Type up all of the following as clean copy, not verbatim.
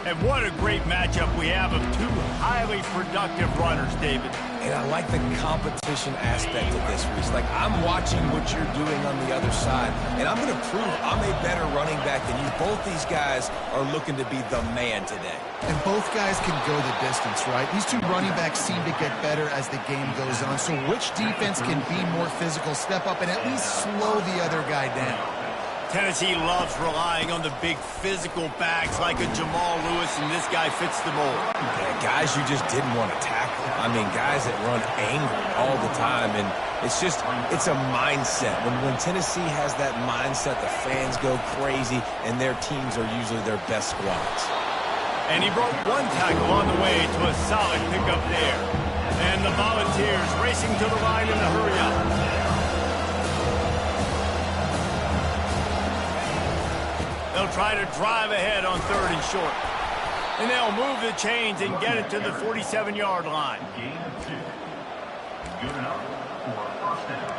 And what a great matchup we have of two highly productive runners, David. And I like the competition aspect of this, Reese. Like, I'm watching what you're doing on the other side, and I'm going to prove I'm a better running back than you. Both these guys are looking to be the man today. And both guys can go the distance, right? These two running backs seem to get better as the game goes on. So which defense can be more physical, step up, and at least slow the other guy down? Tennessee loves relying on the big physical backs like a Jamal Lewis, and this guy fits the mold. Yeah, guys you just didn't want to tackle. I mean, guys that run angry all the time, and it's a mindset. When Tennessee has that mindset, the fans go crazy, and their teams are usually their best squads. And he broke one tackle on the way to a solid pickup there. And the Volunteers racing to the line in the hurry-up. They'll try to drive ahead on 3rd and short. And they'll move the chains and get it to the 47-yard line. Gain of 2. Good enough for a first down.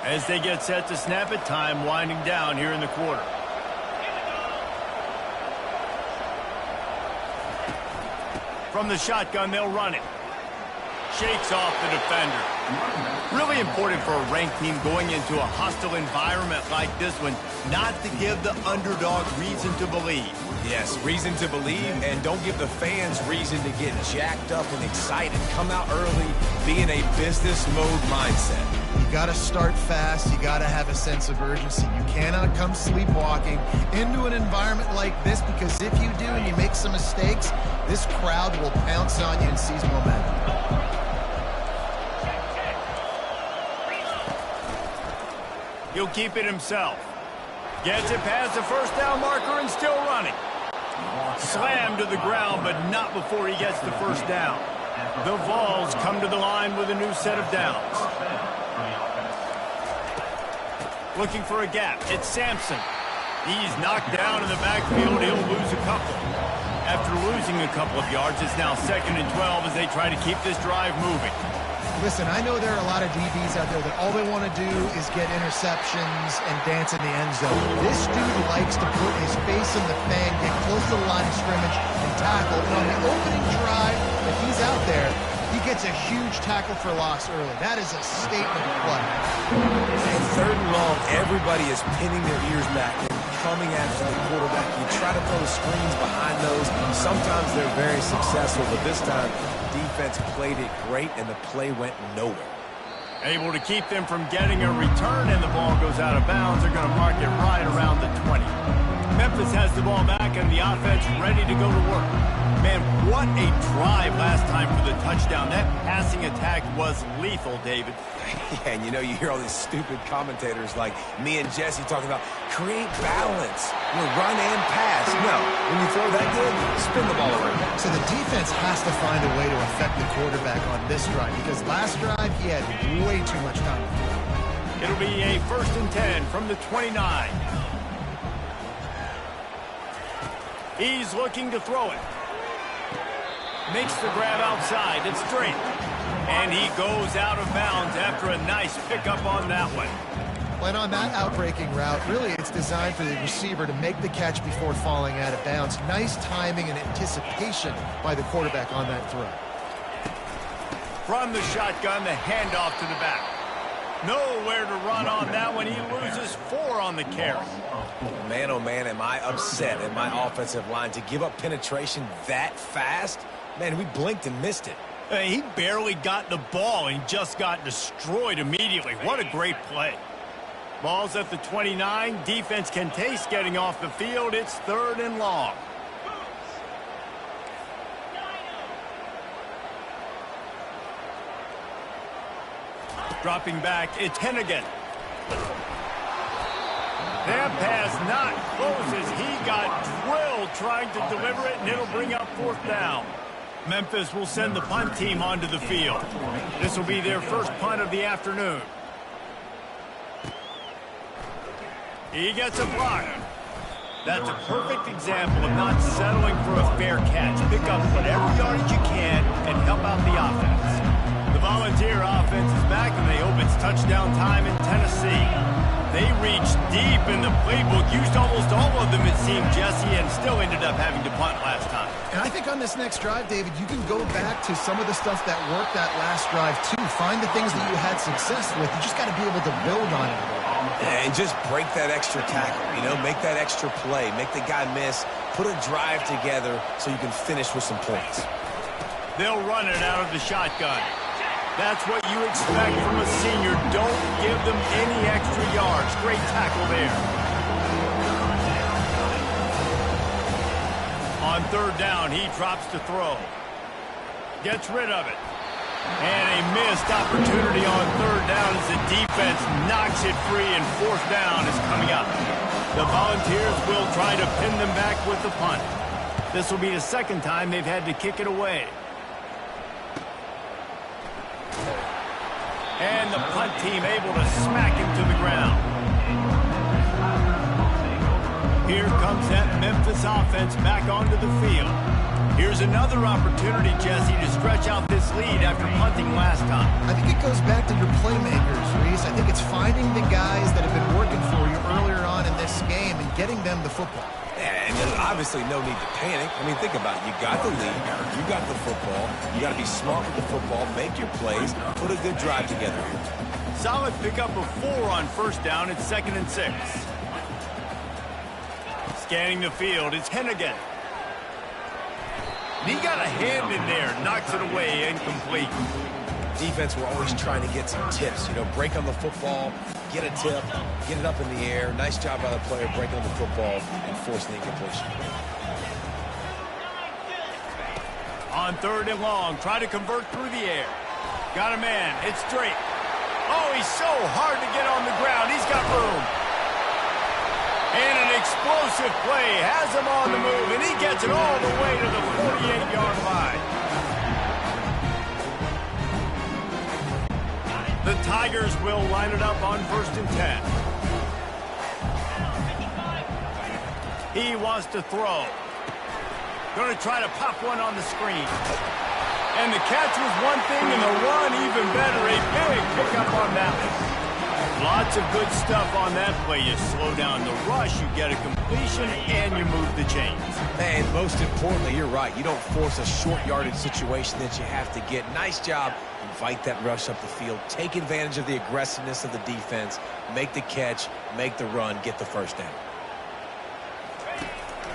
As they get set to snap it, time winding down here in the quarter. From the shotgun, they'll run it. Shakes off the defender. Really important for a ranked team going into a hostile environment like this one, not to give the underdog reason to believe. Yes, reason to believe, and don't give the fans reason to get jacked up and excited. Come out early, be in a business mode mindset. You got to start fast. You got to have a sense of urgency. You cannot come sleepwalking into an environment like this, because if you do and you make some mistakes, this crowd will pounce on you and seize momentum. He'll keep it himself. Gets it past the first down marker and still running. Slammed to the ground, but not before he gets the first down. The Vols come to the line with a new set of downs. Looking for a gap. It's Sampson. He's knocked down in the backfield. He'll lose a couple. After losing a couple of yards, it's now 2nd and 12 as they try to keep this drive moving. Listen, I know there are a lot of DBs out there that all they want to do is get interceptions and dance in the end zone. This dude likes to put his face in the fan, get close to the line of scrimmage, and tackle. And on the opening drive, if he's out there, he gets a huge tackle for loss early. That is a statement play. And 3rd and long, everybody is pinning their ears back and coming after the quarterback. You try to throw screens behind those. Sometimes they're very successful, but this time, defense played it great, and the play went nowhere. Able to keep them from getting a return, and the ball goes out of bounds. They're going to mark it right around the 20. Memphis has the ball back, and the offense ready to go to work. Man, what a drive last time for the touchdown. That passing attack was lethal, David. Yeah, and you know, you hear all these stupid commentators like me and Jesse talking about create balance, run and pass. No, when you throw that good, spin the ball around. So the defense has to find a way to affect the quarterback on this drive, because last drive he had way too much time. It'll be a 1st and 10 from the 29. He's looking to throw it. Makes the grab outside. It's straight. And he goes out of bounds after a nice pickup on that one. When on that outbreaking route, really it's designed for the receiver to make the catch before falling out of bounds. Nice timing and anticipation by the quarterback on that throw. From the shotgun, the handoff to the back. Nowhere to run on that one. He loses 4 on the carry. Man, oh man, am I upset at my offensive line to give up penetration that fast? Man, we blinked and missed it. He barely got the ball and just got destroyed immediately. What a great play. Ball's at the 29. Defense can taste getting off the field. It's 3rd and long. Dropping back, it's Hennigan. That pass not close as he got drilled trying to deliver it, and it'll bring up 4th down. Memphis will send the punt team onto the field. This will be their first punt of the afternoon. He gets a block. That's a perfect example of not settling for a fair catch. Pick up whatever yardage you can and help out the offense. touchdown time in Tennessee. They reached deep in the playbook, used almost all of them, it seemed, Jesse, and still ended up having to punt last time. And I think on this next drive, David, you can go back to some of the stuff that worked that last drive, too. Find the things that you had success with. You just got to be able to build on it. And just break that extra tackle, you know, make that extra play, make the guy miss, put a drive together so you can finish with some points. They'll run it out of the shotgun. That's what you expect from a senior. Don't give them any extra yards. Great tackle there. On third down, he drops to throw. Gets rid of it. And a missed opportunity on third down as the defense knocks it free and fourth down is coming up. The Volunteers will try to pin them back with the punt. This will be the second time they've had to kick it away. And the punt team able to smack him to the ground. Here comes that Memphis offense back onto the field. Here's another opportunity, Jesse, to stretch out this lead after punting last time. I think it goes back to your playmakers, Reese. I think it's finding the guys that have been working for you earlier on in this game and getting them the football. And there's obviously no need to panic. I mean, think about it. You got the lead. You got the football. You got to be smart with the football. Make your plays. Put a good drive together here. Solid pickup of 4 on first down. It's 2nd and 6. Scanning the field, it's Hennigan. He got a hand in there, knocks it away, incomplete. Defense, we're always trying to get some tips. You know, break on the football, get a tip, get it up in the air. Nice job by the player breaking on the football and forcing the incompletion. On third and long, try to convert through the air. Got a man, it's Drake. Oh, he's so hard to get on the ground. He's got room. And an explosive play has him on the move, and he gets it all the way to the 48-yard line. The Tigers will line it up on 1st and 10. He wants to throw. Going to try to pop one on the screen. And the catch was one thing, and the run even better. A big pickup on that one. Lots of good stuff on that play. You slow down the rush, you get a completion, and you move the chains. And most importantly, you're right. You don't force a short yardage situation that you have to get. Nice job. Invite that rush up the field. Take advantage of the aggressiveness of the defense. Make the catch, make the run, get the first down.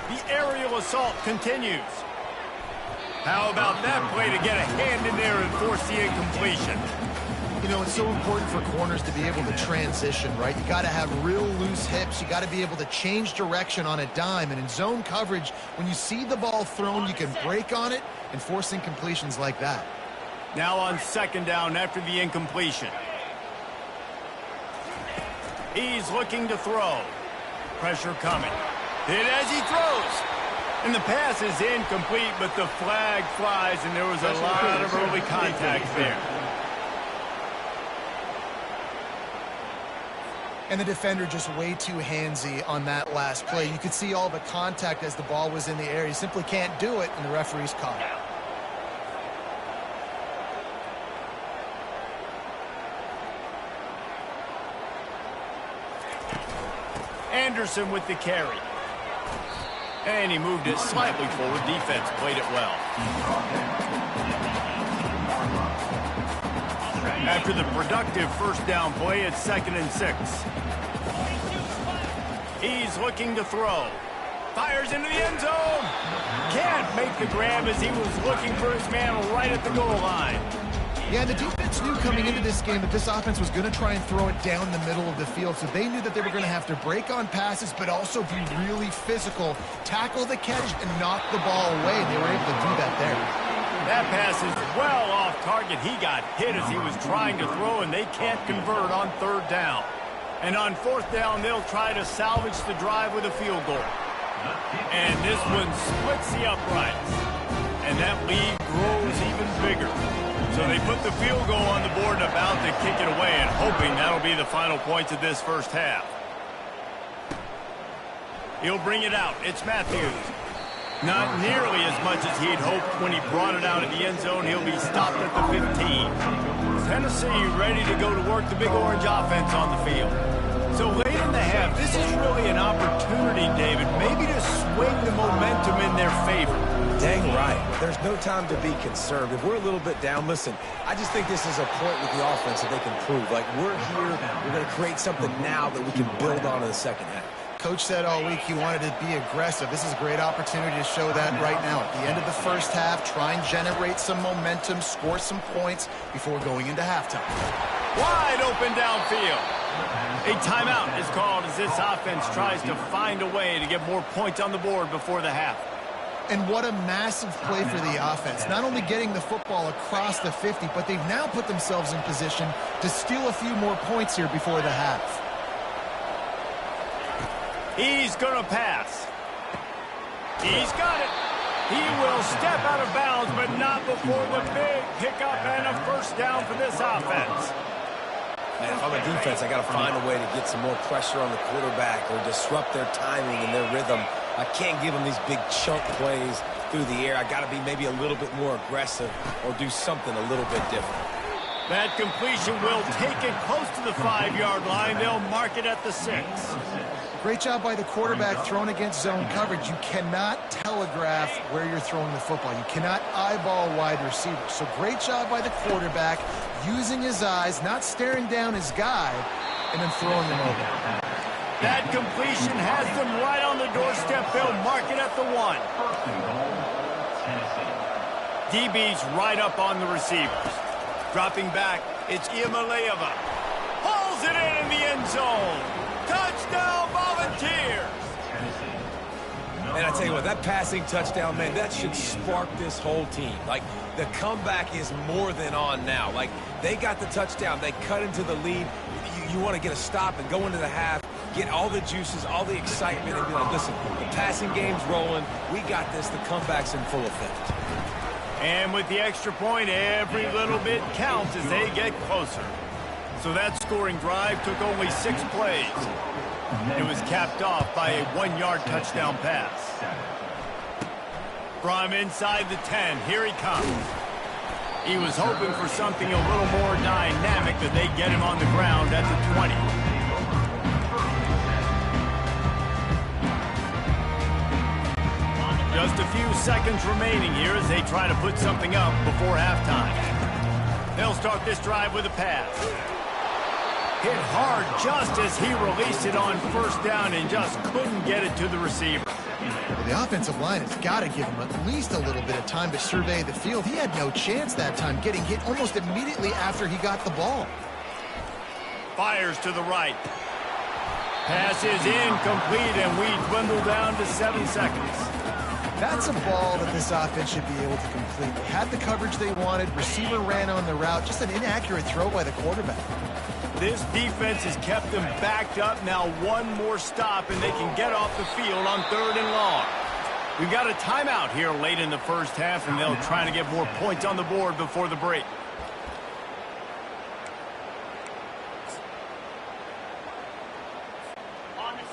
The aerial assault continues. How about that play to get a hand in there and force the incompletion? You know, it's so important for corners to be able to transition, right? You got to have real loose hips. You got to be able to change direction on a dime. And in zone coverage, when you see the ball thrown, you can break on it and force incompletions like that. Now on 2nd down after the incompletion. He's looking to throw. Pressure coming. Hit as he throws. And the pass is incomplete, but the flag flies, and there was a lot of early contact there. And the defender just way too handsy on that last play. You could see all the contact as the ball was in the air. You simply can't do it, and the referee's caught it. Anderson with the carry. And he moved it slightly forward. Defense played it well. After the productive first down play, it's 2nd and 6. He's looking to throw. Fires into the end zone. Can't make the grab as he was looking for his man right at the goal line. Yeah, the defense knew coming into this game that this offense was going to try and throw it down the middle of the field, so they knew that they were going to have to break on passes but also be really physical, tackle the catch, and knock the ball away. They were able to do that there. That pass is well off target. He got hit as he was trying to throw, and they can't convert on 3rd down. And on 4th down, they'll try to salvage the drive with a field goal. And this one splits the uprights. And that lead grows even bigger. So they put the field goal on the board and about to kick it away, and hoping that'll be the final points of this first half. He'll bring it out. It's Matthews. Not nearly as much as he'd hoped when he brought it out of the end zone. He'll be stopped at the 15. Tennessee ready to go to work the big orange offense on the field. So late in the half, this is really an opportunity, David, maybe to swing the momentum in their favor. Dang right. There's no time to be concerned. If we're a little bit down, listen, I just think this is a point with the offense that they can prove. Like, we're here, we're going to create something now that we can build on in the second half. Coach said all week he wanted to be aggressive. This is a great opportunity to show that right now. At the end of the first half, try and generate some momentum, score some points before going into halftime. Wide open downfield. A timeout is called as this offense tries to find a way to get more points on the board before the half. And what a massive play for the offense. Not only getting the football across the 50, but they've now put themselves in position to steal a few more points here before the half. He's going to pass. He's got it. He will step out of bounds, but not before the big pickup and a first down for this offense. Man, if I'm a defense, I got to find a way to get some more pressure on the quarterback or disrupt their timing and their rhythm. I can't give them these big chunk plays through the air. I got to be maybe a little bit more aggressive or do something a little bit different. That completion will take it close to the 5-yard line. They'll mark it at the 6. Great job by the quarterback thrown against zone coverage. You cannot telegraph where you're throwing the football. You cannot eyeball wide receivers. So great job by the quarterback using his eyes, not staring down his guy, and then throwing him over. That completion has them right on the doorstep. They'll mark it at the 1. DB's right up on the receivers. Dropping back, it's Iamaleava. Pulls it in the end zone. Touchdown, Volunteers! And I tell you what, that passing touchdown, man, that should spark this whole team. Like, the comeback is more than on now. Like, they got the touchdown. They cut into the lead. You want to get a stop and go into the half, get all the juices, all the excitement, and be like, listen, the passing game's rolling. We got this. The comeback's in full effect. And with the extra point, every little bit counts as they get closer. So that scoring drive took only 6 plays. It was capped off by a 1-yard touchdown pass. From inside the 10, here he comes. He was hoping for something a little more dynamic, but they get him on the ground at the 20. Just a few seconds remaining here as they try to put something up before halftime. They'll start this drive with a pass. Hit hard just as he released it on first down and just couldn't get it to the receiver. Well, the offensive line has got to give him at least a little bit of time to survey the field. He had no chance that time, getting hit almost immediately after he got the ball. Fires to the right. Pass is incomplete, and we dwindle down to 7 seconds. That's a ball that this offense should be able to complete. They had the coverage they wanted. Receiver ran on the route. Just an inaccurate throw by the quarterback. This defense has kept them backed up. Now one more stop, and they can get off the field on 3rd and long. We've got a timeout here late in the first half, and they'll try to get more points on the board before the break.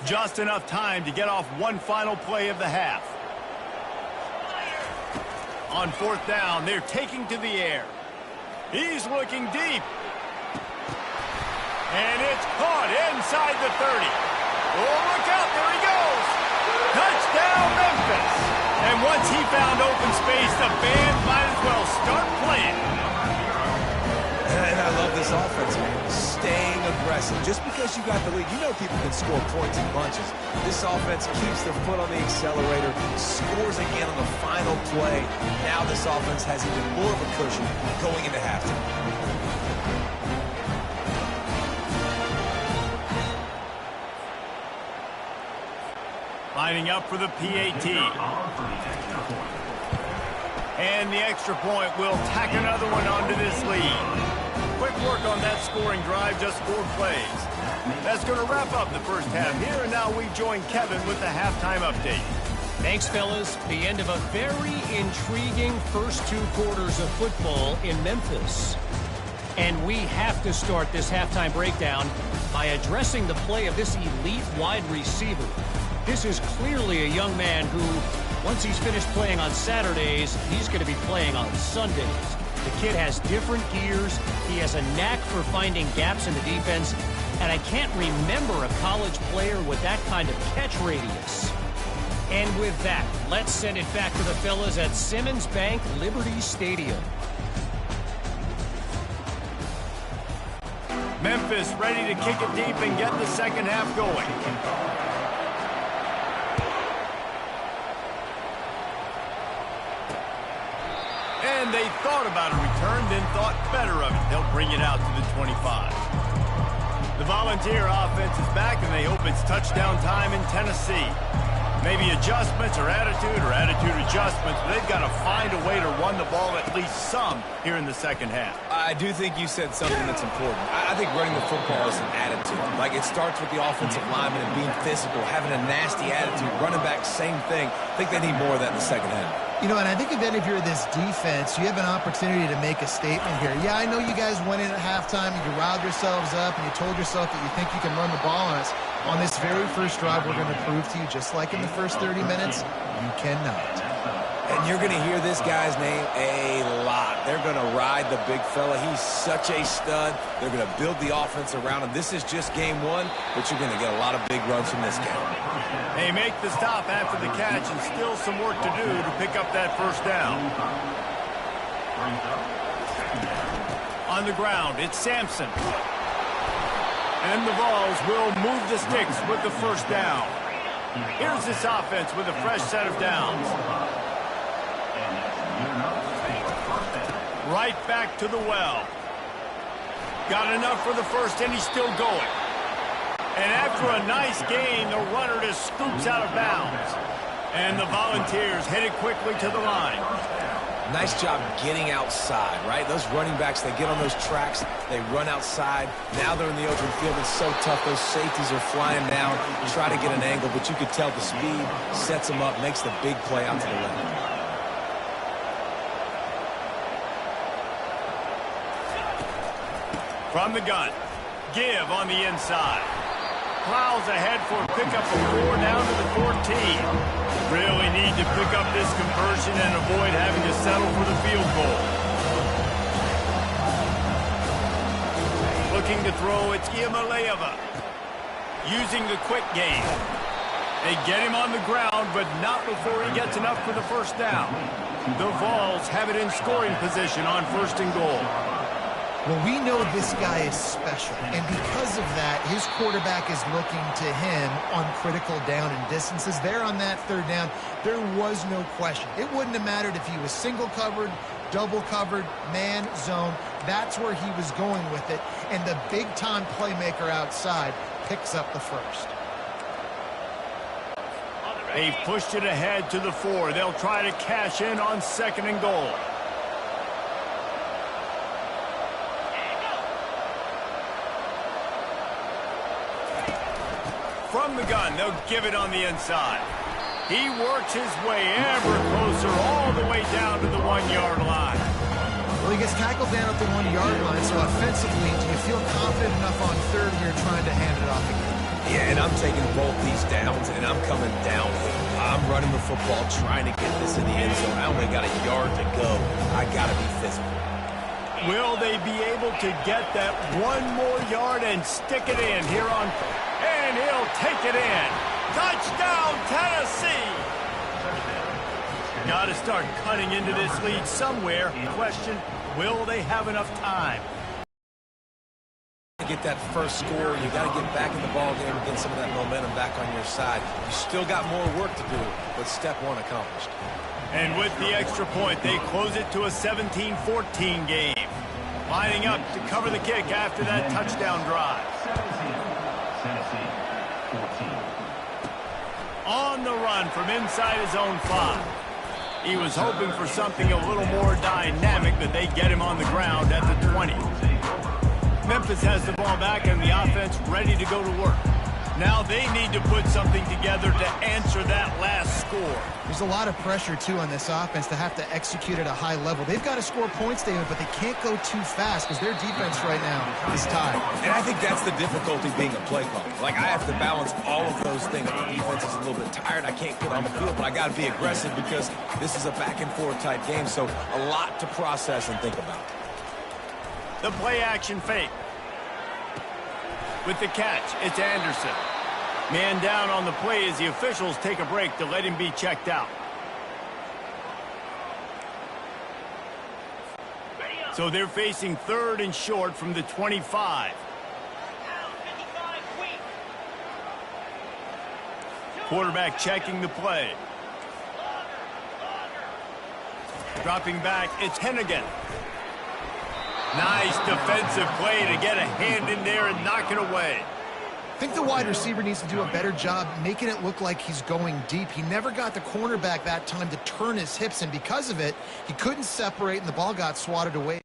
Just enough time to get off one final play of the half. On 4th down, they're taking to the air. He's looking deep. And it's caught inside the 30. Oh, look out, there he goes. Touchdown, Memphis. And once he found open space, the band might as well start playing. And I love this offense, man. Staying aggressive. Just because you got the lead, you know people can score points in bunches. This offense keeps their foot on the accelerator, scores again on the final play. Now this offense has even more of a cushion going into halftime. Lining up for the PAT. And the extra point will tack another one onto this lead. Quick work on that scoring drive, just 4 plays. That's going to wrap up the first half here, and now we join Kevin with the halftime update. Thanks, fellas. The end of a very intriguing first 2 quarters of football in Memphis. And we have to start this halftime breakdown by addressing the play of this elite wide receiver. This is clearly a young man who, once he's finished playing on Saturdays, he's going to be playing on Sundays. The kid has different gears. He has a knack for finding gaps in the defense. And I can't remember a college player with that kind of catch radius. And with that, let's send it back to the fellas at Simmons Bank Liberty Stadium. Memphis ready to kick it deep and get the second half going. And they thought about a return, then thought better of it. They'll bring it out to the 25. The Volunteer offense is back, and they hope it's touchdown time in Tennessee. Maybe adjustments or attitude adjustments, but they've got to find a way to run the ball at least some here in the second half. I do think you said something that's important. I think running the football is an attitude. Like, it starts with the offensive lineman and being physical, having a nasty attitude. Running back, same thing. I think they need more of that in the second half. You know, and I think then if you're this defense, you have an opportunity to make a statement here. Yeah, I know you guys went in at halftime and you riled yourselves up and you told yourself that you think you can run the ball on us. On this very first drive, we're going to prove to you, just like in the first 30 minutes, you cannot. And you're going to hear this guy's name a lot. They're going to ride the big fella. He's such a stud. They're going to build the offense around him. This is just game one, but you're going to get a lot of big runs from this game. They make the stop after the catch, and still some work to do to pick up that first down. On the ground, it's Sampson. And the Vols will move the sticks with the first down. Here's this offense with a fresh set of downs. Right back to the well. Got enough for the first, and he's still going. And after a nice gain, the runner just scoops out of bounds. And the Volunteers headed quickly to the line. Nice job getting outside, right? Those running backs, they get on those tracks, they run outside. Now they're in the open field. It's so tough. Those safeties are flying down, try to get an angle, but you could tell the speed sets them up, makes the big play out to the left. From the gun, give on the inside. Plows ahead for a pickup of 4 down to the 14. Really need to pick up this conversion and avoid having to settle for the field goal. Looking to throw, it's Iamaleava. Using the quick game. They get him on the ground, but not before he gets enough for the first down. The Vols have it in scoring position on first and goal. Well, we know this guy is special, and because of that, his quarterback is looking to him on critical down and distances. There on that third down, there was no question. It wouldn't have mattered if he was single covered, double covered, man, zone. That's where he was going with it, and the big-time playmaker outside picks up the first. They've pushed it ahead to the 4. They'll try to cash in on second and goal. From the gun, they'll give it on the inside. He works his way ever closer all the way down to the 1-yard line. Well, he gets tackled down at the 1-yard line, so offensively, do you feel confident enough on third here trying to hand it off again? Yeah, and I'm taking both these downs, and I'm coming downhill. I'm running the football, trying to get this in the end zone. I only got a yard to go. I got to be physical. Will they be able to get that 1 more yard and stick it in here on... And he'll take it in. Touchdown, Tennessee! Got to start cutting into this lead somewhere. Question, will they have enough time? To get that first score, you got to get back in the ball game and get some of that momentum back on your side. You still got more work to do, but step one accomplished. And with the extra point, they close it to a 17-14 game. Lining up to cover the kick after that touchdown drive. On the run from inside his own 5. He was hoping for something a little more dynamic, but they get him on the ground at the 20. Memphis has the ball back and the offense ready to go to work. Now they need to put something together to answer that last score. There's a lot of pressure, too, on this offense to have to execute at a high level. They've got to score points, David, but they can't go too fast because their defense right now is tied. And I think that's the difficulty being a play caller. Like, I have to balance all of those things. The defense is a little bit tired. I can't get on the field, but I got to be aggressive because this is a back-and-forth type game, so a lot to process and think about. The play-action fake. With the catch, it's Anderson. Man down on the play as the officials take a break to let him be checked out. So they're facing 3rd and short from the 25. Quarterback checking the play. Dropping back, it's Hennigan. Nice defensive play to get a hand in there and knock it away. I think the wide receiver needs to do a better job making it look like he's going deep. He never got the cornerback that time to turn his hips, and because of it, he couldn't separate, and the ball got swatted away.